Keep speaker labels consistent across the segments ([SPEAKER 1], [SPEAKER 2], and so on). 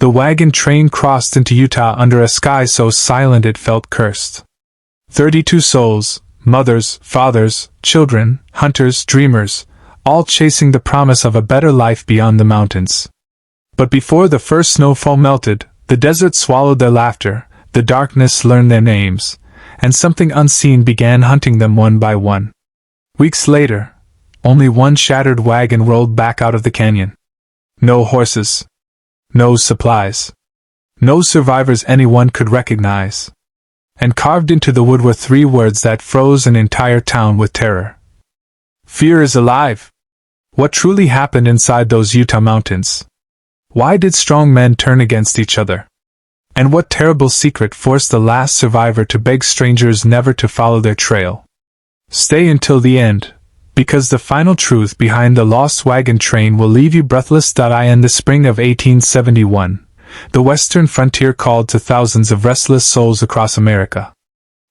[SPEAKER 1] The wagon train crossed into Utah under a sky so silent it felt cursed. 32 souls, mothers, fathers, children, hunters, dreamers, all chasing the promise of a better life beyond the mountains. But before the first snowfall melted, the desert swallowed their laughter, the darkness learned their names, and something unseen began hunting them one by one. Weeks later, only one shattered wagon rolled back out of the canyon. No horses. No supplies. No survivors anyone could recognize. And carved into the wood were 3 words that froze an entire town with terror. Fear is alive. What truly happened inside those Utah mountains? Why did strong men turn against each other? And what terrible secret forced the last survivor to beg strangers never to follow their trail? Stay until the end, because the final truth behind the lost wagon train will leave you breathless. In the spring of 1871, the western frontier called to thousands of restless souls across America.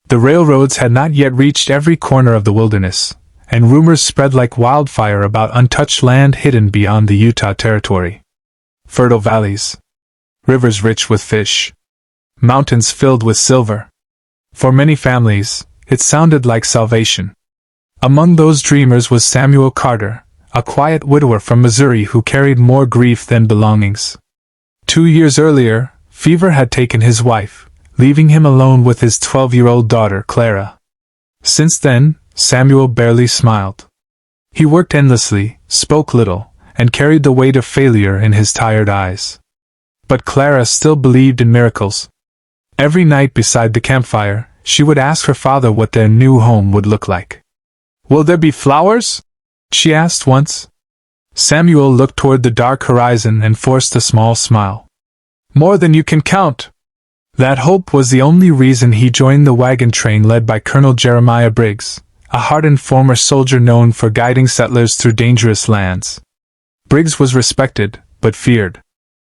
[SPEAKER 1] The railroads had not yet reached every corner of the wilderness, and rumors spread like wildfire about untouched land hidden beyond the Utah Territory. Fertile valleys, rivers rich with fish, mountains filled with silver. For many families, it sounded like salvation. Among those dreamers was Samuel Carter, a quiet widower from Missouri who carried more grief than belongings. 2 years earlier, fever had taken his wife, leaving him alone with his 12-year-old daughter, Clara. Since then, Samuel barely smiled. He worked endlessly, spoke little, and carried the weight of failure in his tired eyes. But Clara still believed in miracles. Every night beside the campfire, she would ask her father what their new home would look like. "Will there be flowers?" she asked once. Samuel looked toward the dark horizon and forced a small smile. "More than you can count." That hope was the only reason he joined the wagon train led by Colonel Jeremiah Briggs, a hardened former soldier known for guiding settlers through dangerous lands. Briggs was respected, but feared.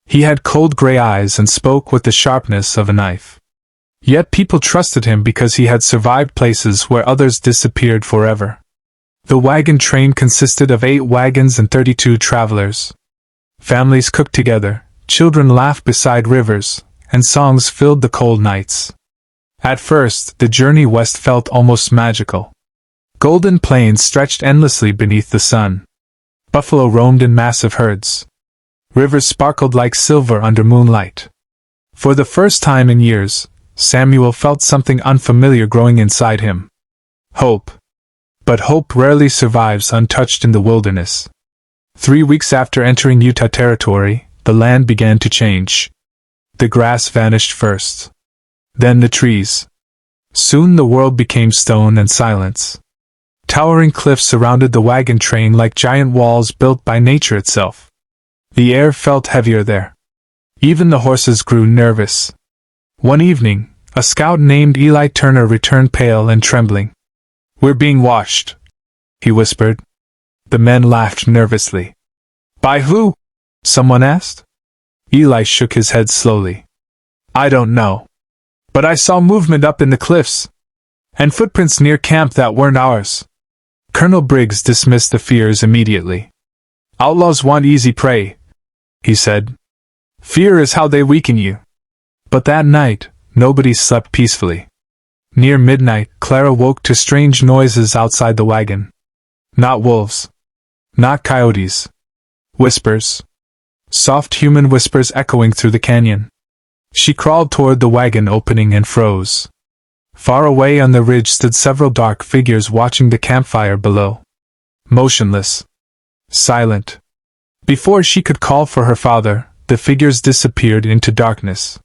[SPEAKER 1] He had cold gray eyes and spoke with the sharpness of a knife. Yet people trusted him because he had survived places where others disappeared forever. The wagon train consisted of 8 wagons and 32 travelers. Families cooked together, children laughed beside rivers, and songs filled the cold nights. At first, the journey west felt almost magical. Golden plains stretched endlessly beneath the sun. Buffalo roamed in massive herds. Rivers sparkled like silver under moonlight. For the first time in years, Samuel felt something unfamiliar growing inside him. Hope. But hope rarely survives untouched in the wilderness. 3 weeks after entering Utah Territory, the land began to change. The grass vanished first. Then the trees. Soon the world became stone and silence. Towering cliffs surrounded the wagon train like giant walls built by nature itself. The air felt heavier there. Even the horses grew nervous. One evening, a scout named Eli Turner returned pale and trembling. "We're being watched," he whispered. The men laughed nervously. "By who?" someone asked. Eli shook his head slowly. "I don't know. But I saw movement up in the cliffs. And footprints near camp that weren't ours." Colonel Briggs dismissed the fears immediately. "Outlaws want easy prey," he said. "Fear is how they weaken you." But that night, nobody slept peacefully. Near midnight, Clara woke to strange noises outside the wagon. Not wolves. Not coyotes. Whispers. Soft human whispers echoing through the canyon. She crawled toward the wagon opening and froze. Far away on the ridge stood several dark figures watching the campfire below. Motionless. Silent. Before she could call for her father, the figures disappeared into darkness.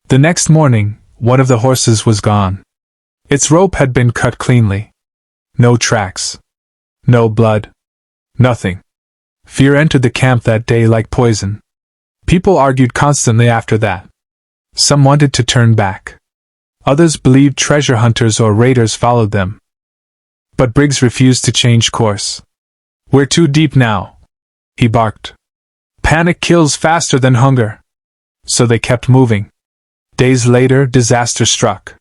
[SPEAKER 1] The next morning, one of the horses was gone. Its rope had been cut cleanly. No tracks. No blood. Nothing. Fear entered the camp that day like poison. People argued constantly after that. Some wanted to turn back. Others believed treasure hunters or raiders followed them. But Briggs refused to change course. "We're too deep now," he barked. "Panic kills faster than hunger." So they kept moving. Days later, disaster struck.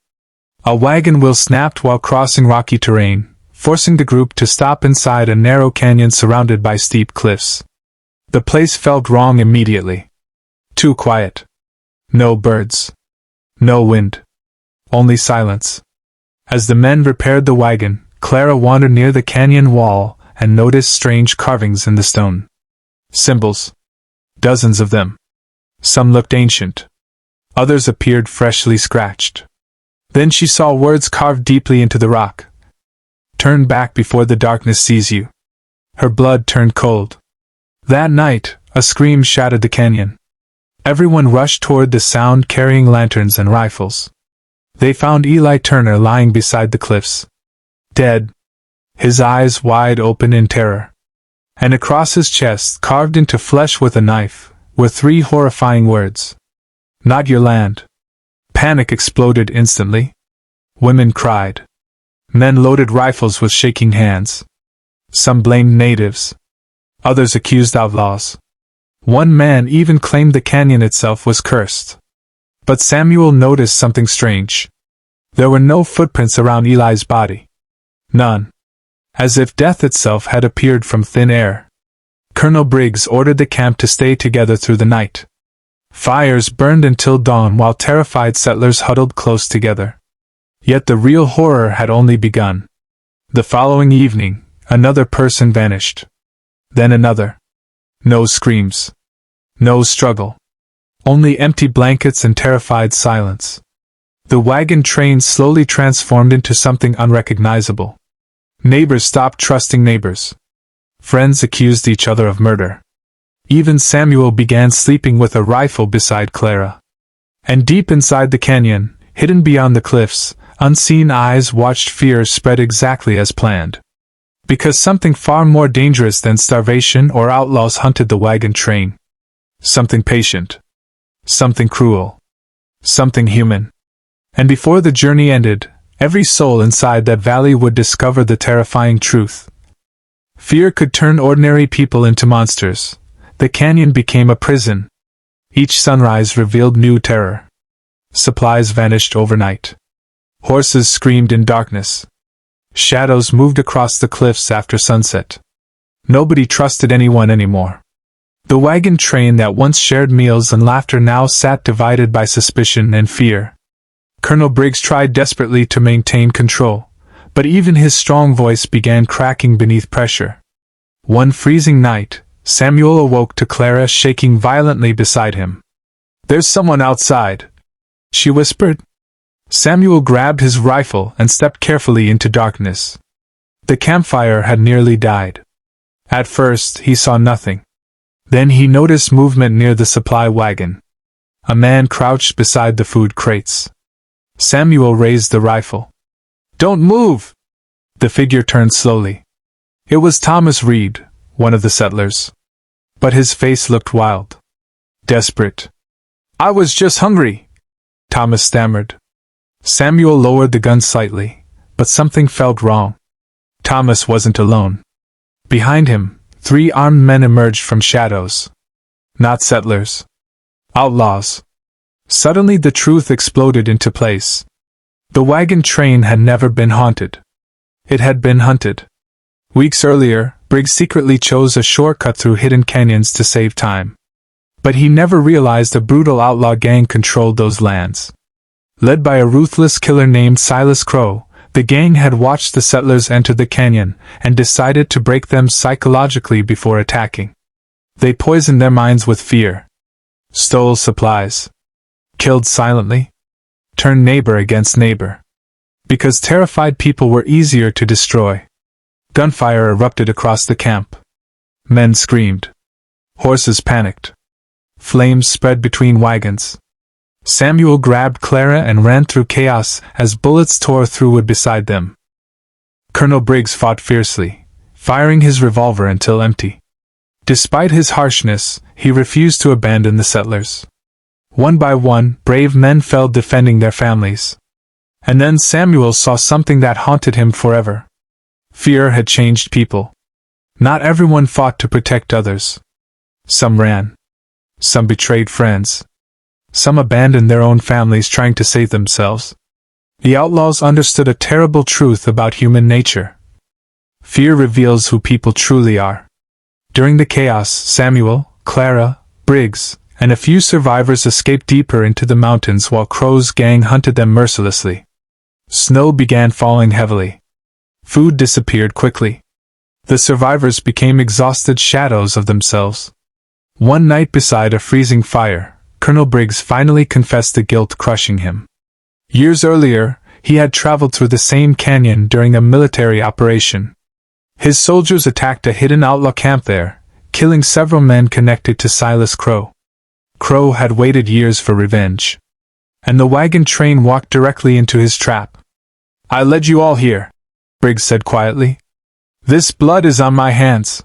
[SPEAKER 1] A wagon wheel snapped while crossing rocky terrain, forcing the group to stop inside a narrow canyon surrounded by steep cliffs. The place felt wrong immediately. Too quiet. No birds. No wind. Only silence. As the men repaired the wagon, Clara wandered near the canyon wall and noticed strange carvings in the stone. Symbols. Dozens of them. Some looked ancient. Others appeared freshly scratched. Then she saw words carved deeply into the rock. Turn back before the darkness sees you. Her blood turned cold. That night, a scream shattered the canyon. Everyone rushed toward the sound, carrying lanterns and rifles. They found Eli Turner lying beside the cliffs. Dead. His eyes wide open in terror. And across his chest, carved into flesh with a knife, were 3 horrifying words. Not your land. Panic exploded instantly. Women cried. Men loaded rifles with shaking hands. Some blamed natives. Others accused outlaws. One man even claimed the canyon itself was cursed. But Samuel noticed something strange. There were no footprints around Eli's body. None. As if death itself had appeared from thin air. Colonel Briggs ordered the camp to stay together through the night. Fires burned until dawn while terrified settlers huddled close together. Yet the real horror had only begun. The following evening, another person vanished. Then another. No screams. No struggle. Only empty blankets and terrified silence. The wagon train slowly transformed into something unrecognizable. Neighbors stopped trusting neighbors. Friends accused each other of murder. Even Samuel began sleeping with a rifle beside Clara. And deep inside the canyon, hidden beyond the cliffs, unseen eyes watched fear spread exactly as planned. Because something far more dangerous than starvation or outlaws hunted the wagon train. Something patient. Something cruel. Something human. And before the journey ended, every soul inside that valley would discover the terrifying truth. Fear could turn ordinary people into monsters. The canyon became a prison. Each sunrise revealed new terror. Supplies vanished overnight. Horses screamed in darkness. Shadows moved across the cliffs after sunset. Nobody trusted anyone anymore. The wagon train that once shared meals and laughter now sat divided by suspicion and fear. Colonel Briggs tried desperately to maintain control, but even his strong voice began cracking beneath pressure. One freezing night, Samuel awoke to Clara shaking violently beside him. "There's someone outside," she whispered. Samuel grabbed his rifle and stepped carefully into darkness. The campfire had nearly died. At first, he saw nothing. Then he noticed movement near the supply wagon. A man crouched beside the food crates. Samuel raised the rifle. "Don't move!" The figure turned slowly. It was Thomas Reed, one of the settlers. But his face looked wild. Desperate. "I was just hungry," Thomas stammered. Samuel lowered the gun slightly, but something felt wrong. Thomas wasn't alone. Behind him, 3 armed men emerged from shadows. Not settlers. Outlaws. Suddenly the truth exploded into place. The wagon train had never been haunted. It had been hunted. Weeks earlier, Briggs secretly chose a shortcut through hidden canyons to save time. But he never realized a brutal outlaw gang controlled those lands. Led by a ruthless killer named Silas Crow, the gang had watched the settlers enter the canyon and decided to break them psychologically before attacking. They poisoned their minds with fear. Stole supplies. Killed silently. Turned neighbor against neighbor. Because terrified people were easier to destroy. Gunfire erupted across the camp. Men screamed. Horses panicked. Flames spread between wagons. Samuel grabbed Clara and ran through chaos as bullets tore through wood beside them. Colonel Briggs fought fiercely, firing his revolver until empty. Despite his harshness, he refused to abandon the settlers. One by one, brave men fell defending their families. And then Samuel saw something that haunted him forever. Fear had changed people. Not everyone fought to protect others. Some ran. Some betrayed friends. Some abandoned their own families trying to save themselves. The outlaws understood a terrible truth about human nature. Fear reveals who people truly are. During the chaos, Samuel, Clara, Briggs, and a few survivors escaped deeper into the mountains while Crow's gang hunted them mercilessly. Snow began falling heavily. Food disappeared quickly. The survivors became exhausted shadows of themselves. One night beside a freezing fire, Colonel Briggs finally confessed the guilt crushing him. Years earlier, he had traveled through the same canyon during a military operation. His soldiers attacked a hidden outlaw camp there, killing several men connected to Silas Crow. Crow had waited years for revenge. And the wagon train walked directly into his trap. "I led you all here," Briggs said quietly. "This blood is on my hands."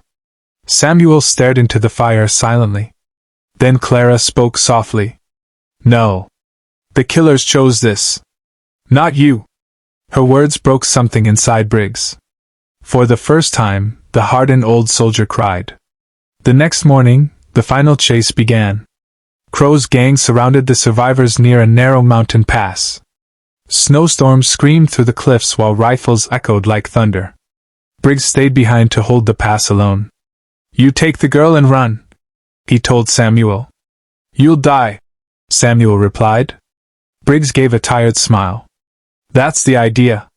[SPEAKER 1] Samuel stared into the fire silently. Then Clara spoke softly. "No. The killers chose this. Not you." Her words broke something inside Briggs. For the first time, the hardened old soldier cried. The next morning, the final chase began. Crow's gang surrounded the survivors near a narrow mountain pass. Snowstorms screamed through the cliffs while rifles echoed like thunder. Briggs stayed behind to hold the pass alone. "You take the girl and run," he told Samuel. "You'll die," Samuel replied. Briggs gave a tired smile. "That's the idea."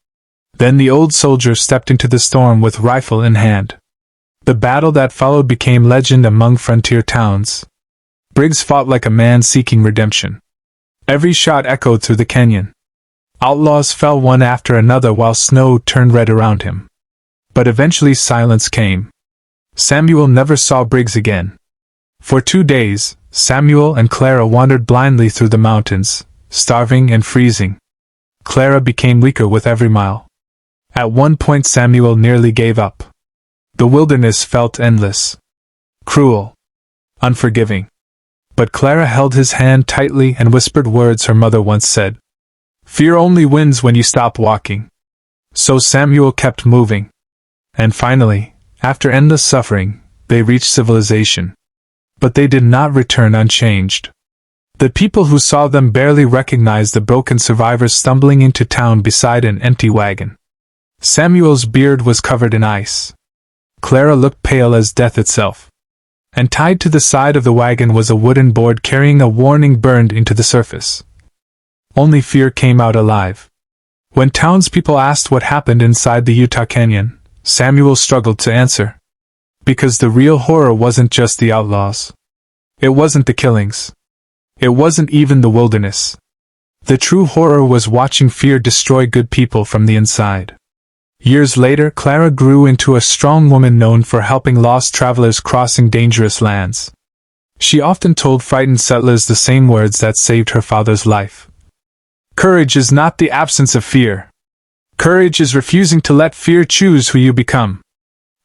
[SPEAKER 1] Then the old soldier stepped into the storm with rifle in hand. The battle that followed became legend among frontier towns. Briggs fought like a man seeking redemption. Every shot echoed through the canyon. Outlaws fell one after another while snow turned red around him. But eventually silence came. Samuel never saw Briggs again. For 2 days, Samuel and Clara wandered blindly through the mountains, starving and freezing. Clara became weaker with every mile. At one point Samuel nearly gave up. The wilderness felt endless. Cruel. Unforgiving. But Clara held his hand tightly and whispered words her mother once said. "Fear only wins when you stop walking." So Samuel kept moving. And finally, after endless suffering, they reached civilization. But they did not return unchanged. The people who saw them barely recognized the broken survivors stumbling into town beside an empty wagon. Samuel's beard was covered in ice. Clara looked pale as death itself. And tied to the side of the wagon was a wooden board carrying a warning burned into the surface. Only fear came out alive. When townspeople asked what happened inside the Utah Canyon, Samuel struggled to answer. Because the real horror wasn't just the outlaws. It wasn't the killings. It wasn't even the wilderness. The true horror was watching fear destroy good people from the inside. Years later, Clara grew into a strong woman known for helping lost travelers crossing dangerous lands. She often told frightened settlers the same words that saved her father's life. "Courage is not the absence of fear. Courage is refusing to let fear choose who you become."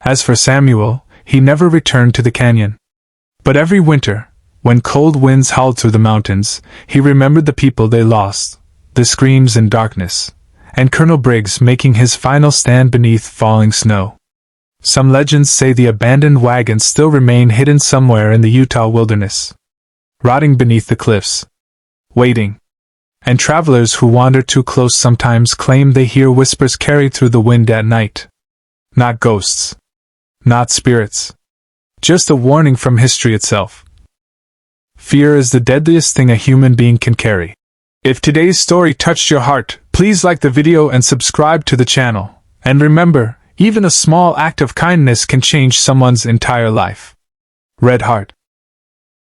[SPEAKER 1] As for Samuel, he never returned to the canyon. But every winter, when cold winds howled through the mountains, he remembered the people they lost, the screams and darkness, and Colonel Briggs making his final stand beneath falling snow. Some legends say the abandoned wagons still remain hidden somewhere in the Utah wilderness, rotting beneath the cliffs, waiting. And travelers who wander too close sometimes claim they hear whispers carried through the wind at night. Not ghosts. Not spirits. Just a warning from history itself. Fear is the deadliest thing a human being can carry. If today's story touched your heart, please like the video and subscribe to the channel. And remember, even a small act of kindness can change someone's entire life. Red Heart.